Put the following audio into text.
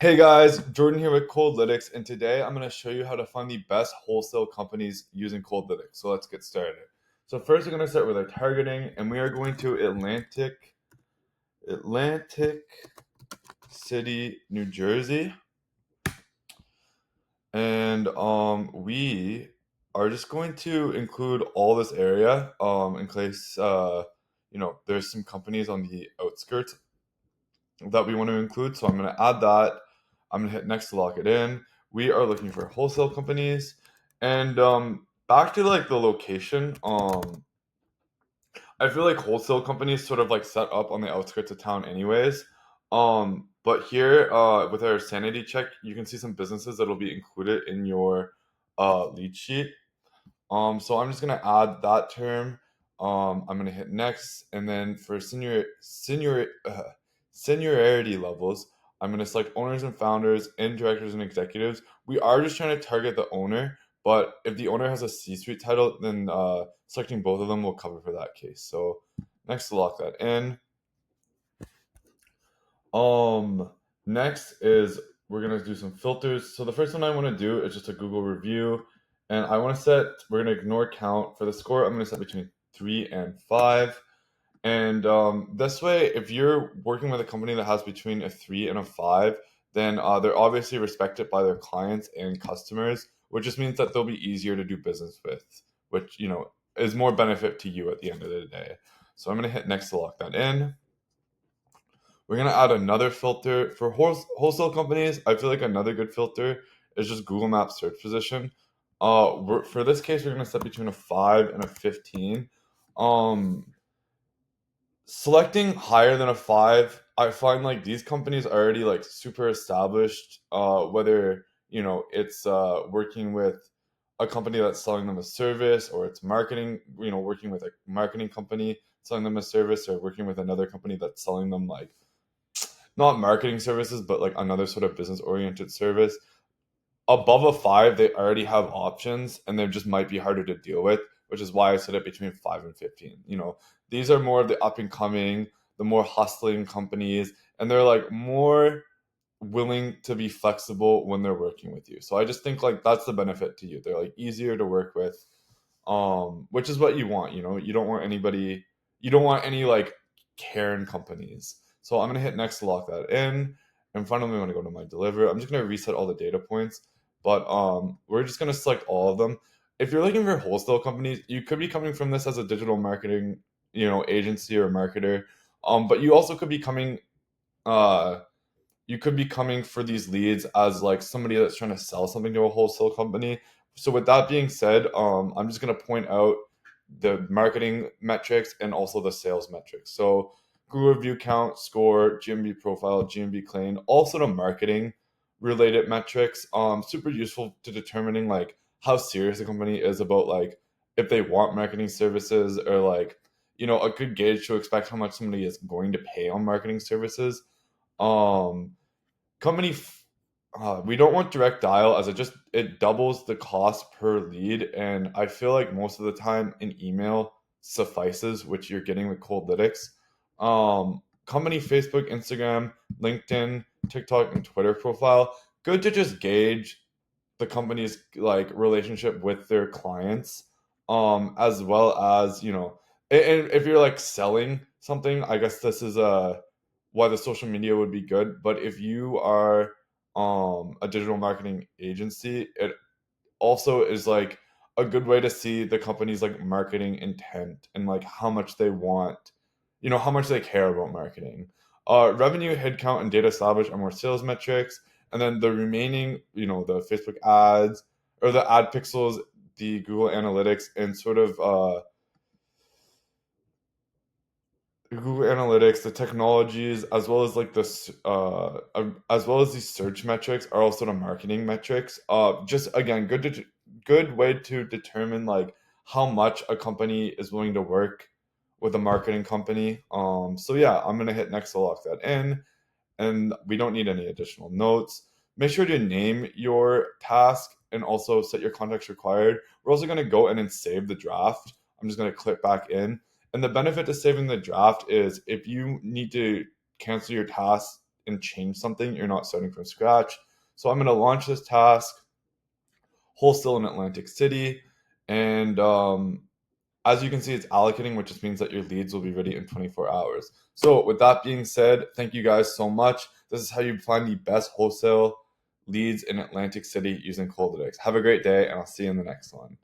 Hey guys, Jordan here with Coldlytics, and today I'm going to show you how to find the best wholesale companies using Coldlytics. So let's get started. So first we're going to start with our targeting, and we are going to Atlantic City, New Jersey. And we are just going to include all this area in case there's some companies on the outskirts that we want to include. So I'm going to add that. I'm going to hit next to lock it in. We are looking for wholesale companies. And back to like the location. I feel like wholesale companies sort of like set up on the outskirts of town anyways. But here with our sanity check, you can see some businesses that'll be included in your lead sheet. So I'm just gonna add that term. I'm gonna hit next, and then for seniority levels, I'm gonna select owners and founders, and directors and executives. We are just trying to target the owner, but if the owner has a C-suite title, then selecting both of them will cover for that case. So next to lock that in. Um, Next is we're gonna do some filters. So the first one I want to do is just a Google review, and I want to set. We're gonna ignore count for the score. I'm gonna set between 3 and 5, and this way, if you're working with a company that has between a 3 and a 5, then they're obviously respected by their clients and customers, which just means that they'll be easier to do business with, which is more benefit to you at the end of the day. So I'm gonna hit next to lock that in. We're gonna add another filter for wholesale companies. I feel like another good filter is just Google Maps search position. For this case, we're gonna set between a 5 and a 15. Um, Selecting higher than a 5, I find like these companies are already like super established. Whether it's working with a company that's selling them a service, or it's marketing, working with a marketing company selling them a service, or working with another company that's selling them like not marketing services, but like another sort of business oriented service. Above a 5, they already have options and they just might be harder to deal with, which is why I set it between 5 and 15. These are more of the up and coming, the more hustling companies, and they're like more willing to be flexible when they're working with you. So I just think like that's the benefit to you. They're like easier to work with, which is what you want. You don't want any like Karen companies. So I'm gonna hit next to lock that in, and finally I'm gonna go to my deliver. I'm just gonna reset all the data points, but we're just gonna select all of them. If you're looking for wholesale companies, you could be coming from this as a digital marketing agency or marketer, but uh you could be coming for these leads as like somebody that's trying to sell something to a wholesale company. So with that being said, I'm just going to point out the marketing metrics and also the sales metrics. So Google review count, score, GMB profile, GMB claim, also the marketing related metrics. Super useful to determining like how serious a company is about like if they want marketing services, or like a good gauge to expect how much somebody is going to pay on marketing services. um company we don't want direct dial, as it doubles the cost per lead, and I feel like most of the time an email suffices, which you're getting with Coldlytics. Company Facebook, Instagram, LinkedIn, TikTok, and Twitter profile, good to just gauge the company's like relationship with their clients, as well as and if you're like selling something, I guess this is why the social media would be good. But if you are a digital marketing agency, it also is like a good way to see the company's like marketing intent and like how much they want, how much they care about marketing. Revenue, headcount, and data established are more sales metrics, and then the remaining, the Facebook ads or the ad pixels, the Google Analytics, and sort of Google Analytics, the technologies, as well as like this, as well as these search metrics are also the marketing metrics. Just again, good way to determine like how much a company is willing to work with a marketing company. So yeah, I'm gonna hit next to lock that in, and we don't need any additional notes. Make sure to name your task and also set your context required. We're also going to go in and save the draft. I'm just going to click back in. And the benefit to saving the draft is if you need to cancel your task and change something. You're not starting from scratch. So I'm going to launch this task, Wholesale in Atlantic City, and as you can see, it's allocating, which just means that your leads will be ready in 24 hours. So with that being said, thank you guys so much. This is how you find the best wholesale leads in Atlantic City using Coldlytics. Have a great day, and I'll see you in the next one.